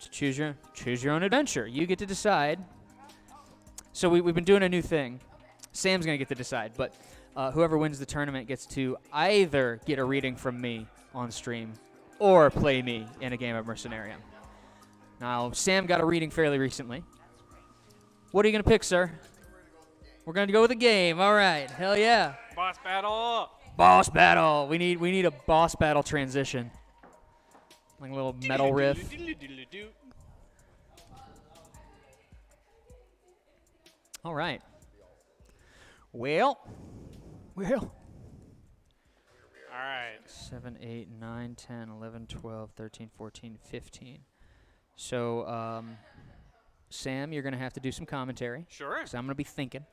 choose your own adventure. You get to decide. So we've been doing a new thing. Sam's going to get to decide, but whoever wins the tournament gets to either get a reading from me on stream or play me in a game of Mercenarium. Now, Sam got a reading fairly recently. What are you going to pick, sir? We're going to go with a game. All right. Hell yeah. Boss battle. Boss battle. We need a boss battle transition. Like a little metal riff. All right. Well. All right. 7, 8, 9, 10, 11, 12, 13, 14, 15. So, Sam, you're going to have to do some commentary. Sure. So I'm going to be thinking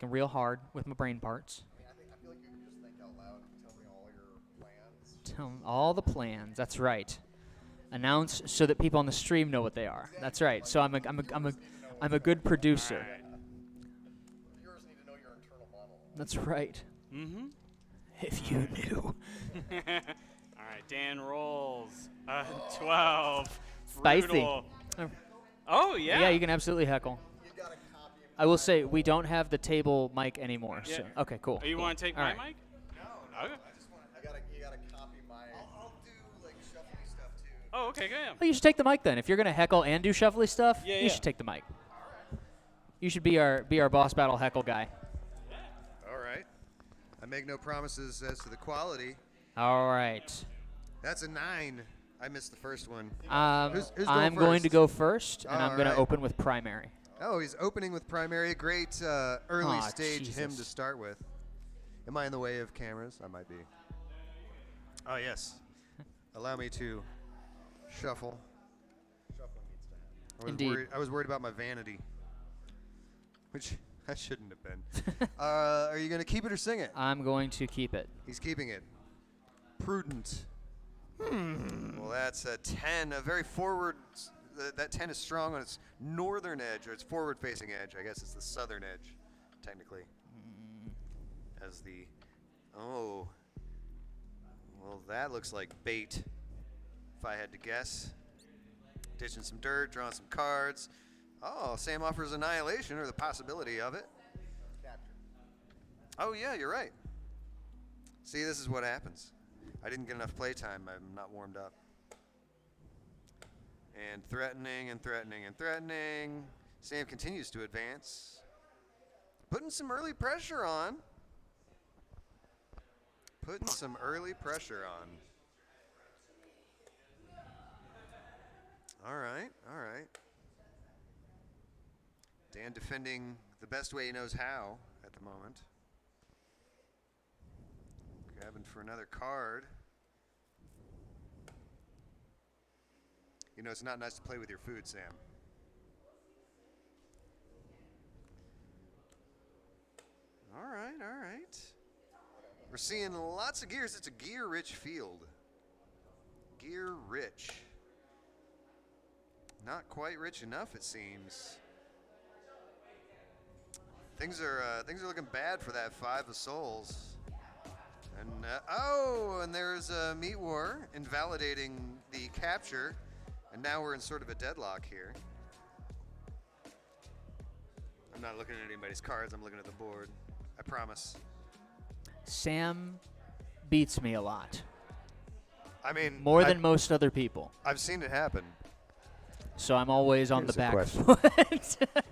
real hard with my brain parts. I feel like you can just think out loud and tell me all your plans. Tell 'em all the plans. That's right. Announce so that people on the stream know what they are. That's right. So I'm a good producer. All right. Viewers need to know your internal model. That's right. Mm-hmm. If you knew. All right, Dan rolls 12. Spicy. Brutal. Oh, yeah. Yeah, you can absolutely heckle. You got a copy of I will say we don't have the table mic anymore. Yeah. So okay, cool. Oh, you cool. want to take All my right. mic? No, Okay. I just want you gotta copy my I'll do like shuffly stuff too. Oh, okay, good. Well, you should take the mic then. If you're gonna heckle and do shuffly stuff, Yeah, you yeah. should take the mic. You should be our boss battle heckle guy. All right. I make no promises as to the quality. All right. That's a 9. I missed the first one. Who's going I'm going to first? go first, and I'm All going to right. open with primary. Oh, he's opening with primary. A great early Aw, stage hymn Jesus. to start with. Am I in the way of cameras? I might be. Oh, yes. Allow me to shuffle. Indeed. I was worried about my vanity, which I shouldn't have been. Are you going to keep it or sing it? I'm going to keep it. He's keeping it. Prudent. Well, that's a 10. A very forward. That 10 is strong on its northern edge, or its forward-facing edge. I guess it's the southern edge, technically. As the. Oh. Well, that looks like bait, if I had to guess. Ditching some dirt, drawing some cards. Oh, Sam offers annihilation, or the possibility of it. Oh, yeah, you're right. See, this is what happens. I didn't get enough playtime. I'm not warmed up. And threatening and threatening and threatening. Sam continues to advance. Putting some early pressure on. Putting some early pressure on. All right, all right. Dan defending the best way he knows how at the moment. Grabbing for another card. You know, it's not nice to play with your food, Sam. All right, all right. We're seeing lots of gears. It's a gear-rich field. Gear-rich. Not quite rich enough, it seems. Things are looking bad for that 5 of souls. And and there's a meat war invalidating the capture, and now we're in sort of a deadlock here. I'm not looking at anybody's cards. I'm looking at the board. I promise. Sam beats me a lot. I mean, More than most other people. I've seen it happen. So I'm always on Here's the a back question. foot.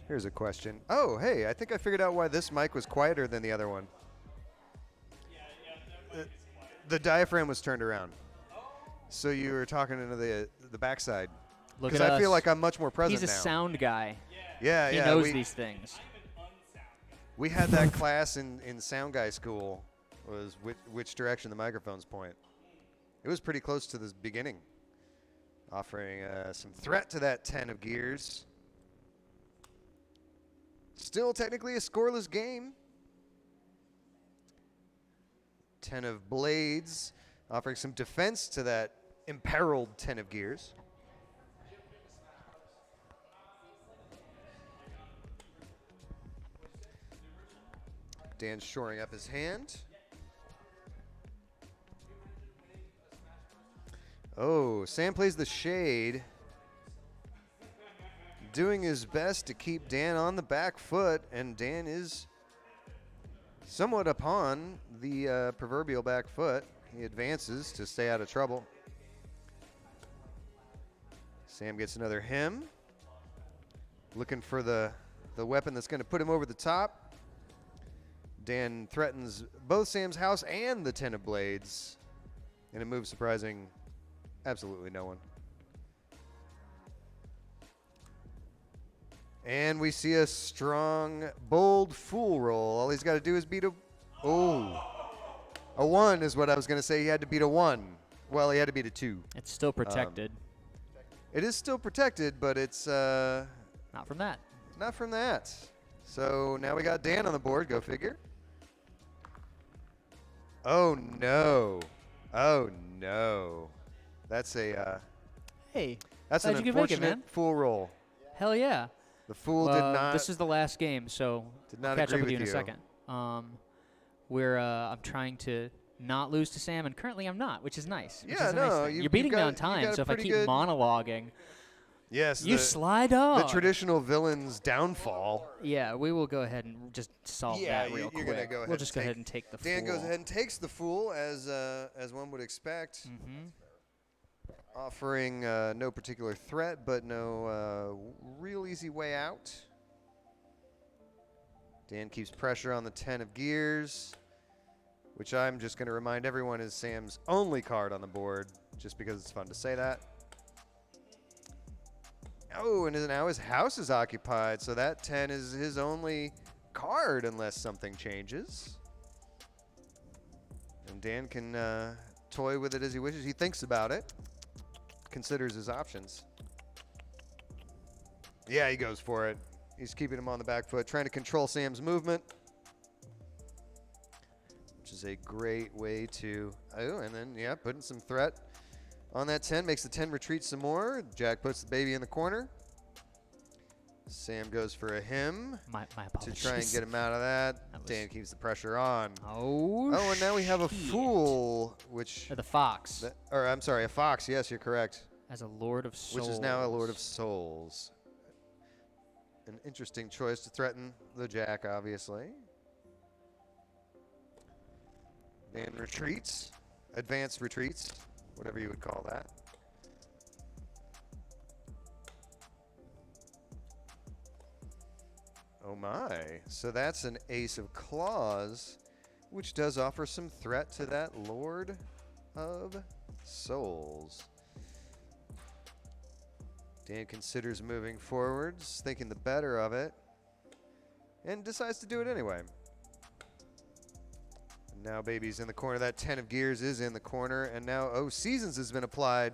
Here's a question. Oh, hey, I think I figured out why this mic was quieter than the other one. The diaphragm was turned around. So you were talking into the backside. Look Because at I feel us. like I'm much more present He's a now. sound guy. Yeah, He yeah. knows these things. We had that class in sound guy school, was which direction the microphones point. It was pretty close to the beginning, offering some threat to that 10 of gears. Still technically a scoreless game. 10 of blades, offering some defense to that imperiled 10 of gears. Dan's shoring up his hand. Oh, Sam plays the shade. Doing his best to keep Dan on the back foot, and Dan is somewhat upon the proverbial back foot. He advances to stay out of trouble. Sam gets another him. Looking for the weapon that's going to put him over the top. Dan threatens both Sam's house and the 10 of blades in a move surprising absolutely no one. And we see a strong, bold fool roll. All he's got to do is beat a 1 is what I was going to say. He had to beat a 1. Well, he had to beat a 2. It's still protected. It is still protected, but it's Not from that. not from that. So now we got Dan on the board. Go figure. Oh, no. Oh, no. That's a Hey, that's an glad you could make it, unfortunate man. fool roll. hell yeah. The fool did not. This is the last game, so Did not I'll catch agree up with with you in a you. second. I'm trying to not lose to Sam, and currently I'm not, which is nice. Which Yeah, is a nice no, thing. you've You're beating me got- on you've time, got a so if I pretty keep good- monologuing, Yes, you sly dog. the traditional villain's downfall. Yeah, we will go ahead and just solve that real you're quick. gonna go ahead. We'll and just go take- ahead and take the Dan fool. goes ahead and takes the fool, as one would expect, offering no particular threat, but no real easy way out. Dan keeps pressure on the 10 of gears, which I'm just going to remind everyone is Sam's only card on the board, just because it's fun to say that. Oh, and now his house is occupied, so that 10 is his only card unless something changes. And Dan can toy with it as he wishes. He thinks about it, considers his options. Yeah, he goes for it. He's keeping him on the back foot, trying to control Sam's movement, which is a great way to... Oh, and then, yeah, putting some threat on that 10, makes the 10 retreat some more. Jack puts the baby in the corner. Sam goes for a him My to apologies. try and get him out of that. That was- Dan keeps the pressure on. Oh, Oh, and now we have a shit. fool, which... Or the fox, or, I'm sorry, a fox. Yes, you're correct. as a Lord of Souls. Which is now a Lord of Souls. An interesting choice to threaten the Jack, obviously. Dan retreats. Advanced retreats. Whatever you would call that. Oh my. So that's an Ace of Claws, which does offer some threat to that Lord of Souls. Dan considers moving forwards, thinking the better of it, and decides to do it anyway. Now baby's in the corner. That 10 of gears is in the corner, and now Seasons has been applied,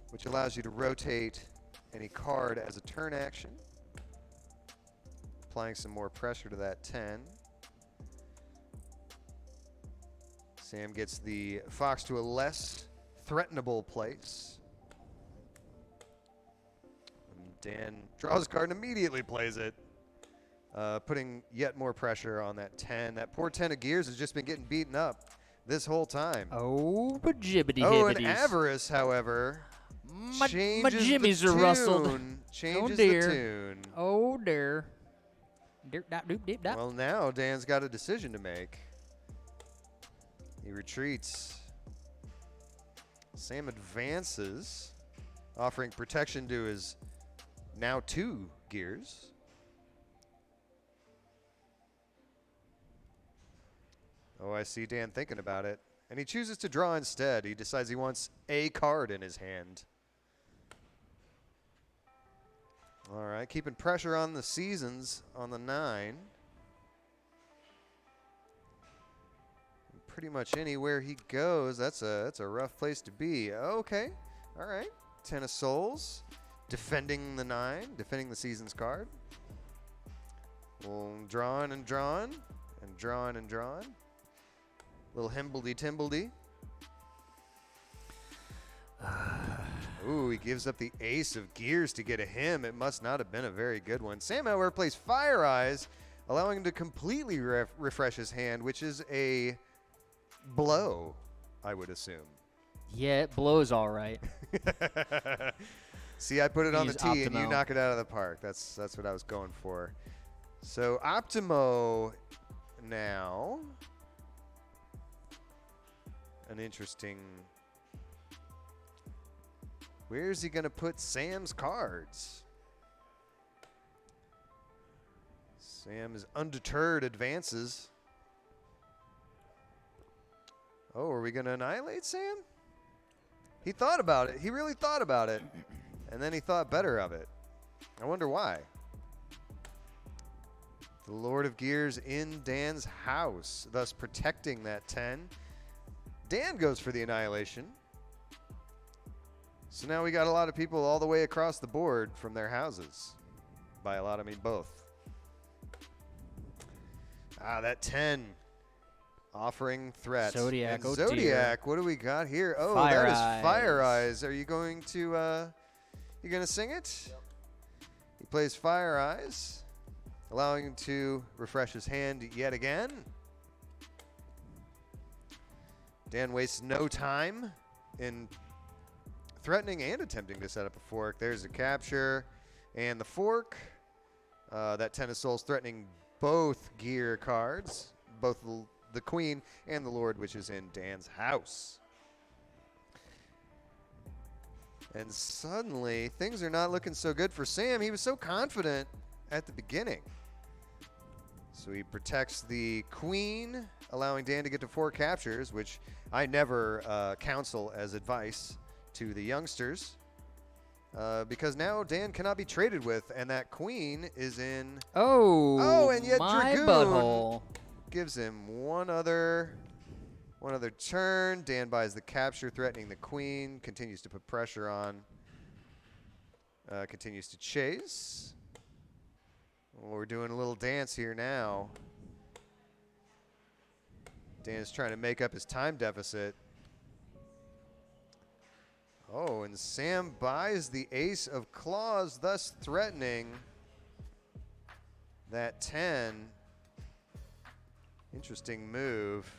which allows you to rotate any card as a turn action. Applying some more pressure to that 10. Sam gets the fox to a less threatenable place. Dan draws a card and immediately plays it, putting yet more pressure on that 10. That poor 10 of gears has just been getting beaten up this whole time. Oh, bajibbity Oh, and hibbities. Avarice, however, My changes jimmies the are rustled. tune. Changes dear. the tune. Oh, dear. Deep, dap, doop, deep, dap. Well, now Dan's got a decision to make. He retreats. Sam advances, offering protection to his now 2 gears. Oh, I see Dan thinking about it. And he chooses to draw instead. He decides he wants a card in his hand. All right, keeping pressure on the Seasons on the 9. Pretty much anywhere he goes, that's a rough place to be. Okay, all right. 10 of Souls, defending the 9, defending the Seasons card. Well, drawing and drawing, and drawing and drawing. Little himbledy-timbledy. Ooh, he gives up the Ace of Gears to get a him. It must not have been a very good one. Sam, however, plays Fire Eyes, allowing him to completely refresh his hand, which is a blow, I would assume. Yeah, it blows all right. See, I put it on the Use tee, and you Optimo. knock it out of the park. That's what I was going for. So Optimo now. An interesting. Where's he gonna put Sam's cards? Sam is undeterred, advances. Oh, are we gonna annihilate Sam? He thought about it. He really thought about it. And then he thought better of it. I wonder why. The Lord of Gears in Dan's house, thus protecting that 10. Dan goes for the annihilation. So now we got a lot of people all the way across the board from their houses. By a lot, I mean both. Ah, that 10. Offering threat. Zodiac, And oh dear. Zodiac, what do we got here? Oh, Fire that is Eyes. Fire Eyes. Are you going to, you going to sing it? Yep. He plays Fire Eyes, allowing him to refresh his hand yet again. Dan wastes no time in threatening and attempting to set up a fork. There's a capture and the fork. That 10 of souls threatening both gear cards, both the Queen and the Lord, which is in Dan's house. And suddenly, things are not looking so good for Sam. He was so confident at the beginning. So he protects the Queen, allowing Dan to get to 4 captures, which I never counsel as advice to the youngsters. Because now Dan cannot be traded with, and that Queen is in... Oh, and yet my Dragoon butthole. gives him one other turn. Dan buys the capture, threatening the Queen. Continues to put pressure on. Continues to chase. Well, we're doing a little dance here now. Dan is trying to make up his time deficit. Oh, and Sam buys the ace of claws, thus threatening that 10. Interesting move.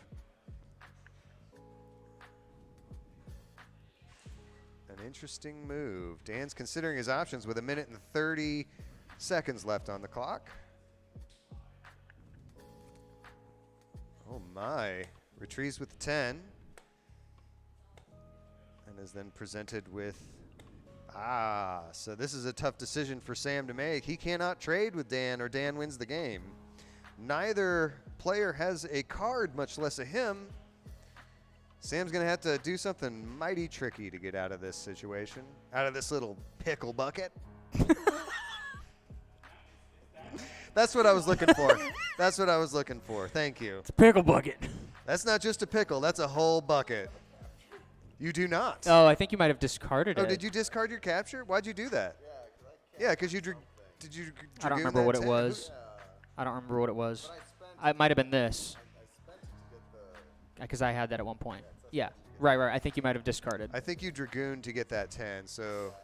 An interesting move. Dan's considering his options with 1 minute and 30 seconds left on the clock. Oh my. Retrieves with 10. And is then presented with... so this is a tough decision for Sam to make. He cannot trade with Dan or Dan wins the game. Neither player has a card, much less a him. Sam's going to have to do something mighty tricky to get out of this situation. Out of this little pickle bucket. That's what I was looking for. That's what I was looking for. Thank you. It's a pickle bucket. That's not just a pickle. That's a whole bucket. You do not. Oh, I think you might have discarded it. Oh, did you discard your capture? Why'd you do that? Yeah, because you did you? I don't dragoon remember that what it 10? was. I don't remember what it was. It might have been this. Because I had that at one point. Yeah. Right. I think you might have discarded. I think you dragooned to get that 10. So.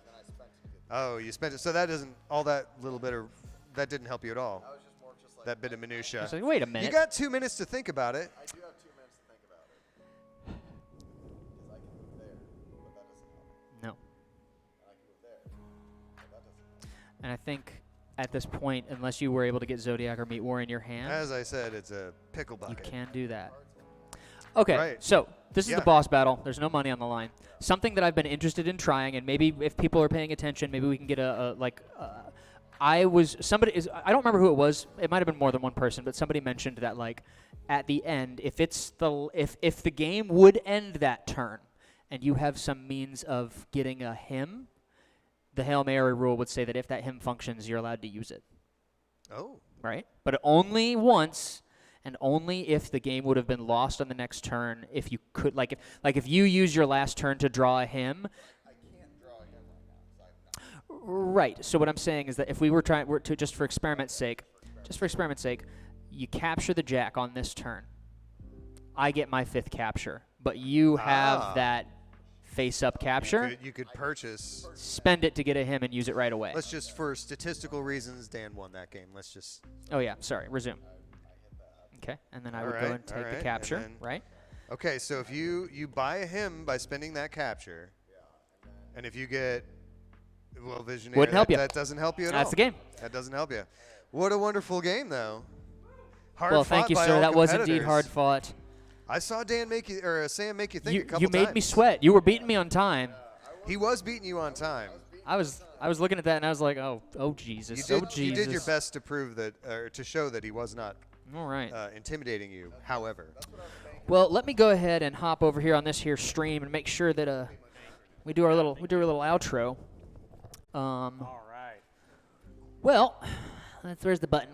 Oh, you spent it. So that doesn't all that little bit of that didn't help you at all. That bit of I minutia. was like, wait a minute. You got 2 minutes to think about it. I do have 2 minutes to think about it. Because I can move there, but that doesn't help. No. And I can move there, but that doesn't help. And I think at this point, unless you were able to get Zodiac or Meat War in your hand, As I said, it's a pickle you bucket. can do that. Okay, Right. so this is Yeah. the boss battle. There's no money on the line. Something that I've been interested in trying, and maybe if people are paying attention, maybe we can get I don't remember who it was. It might have been more than one person, but somebody mentioned that like at the end, if the game would end that turn, and you have some means of getting a hymn, the Hail Mary rule would say that if that hymn functions, you're allowed to use it. Oh. Right? But only once, and only if the game would have been lost on the next turn. If you could, if you use your last turn to draw a hymn. I can't draw him right now, because I'm not. Right. So what I'm saying is that if we were to just for experiment's sake, you capture the jack on this turn. I get my 5th capture, but you have that face-up capture. You could purchase. Spend it to get a hymn and use it right away. Let's just, for statistical reasons, Dan won that game. Let's just. Oh yeah. Sorry. Resume. Okay. And then I would go and take the capture. Right. Okay, so if you buy him by spending that capture, and if you get Visionaire, Wouldn't help you. That doesn't help you at all. That's the game. That doesn't help you. What a wonderful game, though. Hard Well, fought thank you, by sir. all That was indeed competitors. hard fought. I saw Dan make you, or Sam make you think a couple You times. made me sweat. You were beating me on time. He was beating you on time. I was looking at that and I was like, oh Jesus, You did, oh Jesus. you did your best to prove that, or to show that he was not All right. intimidating you. However, Well, let me go ahead and hop over here on this here stream and make sure that we do our little outro. All right. Well, where's the button?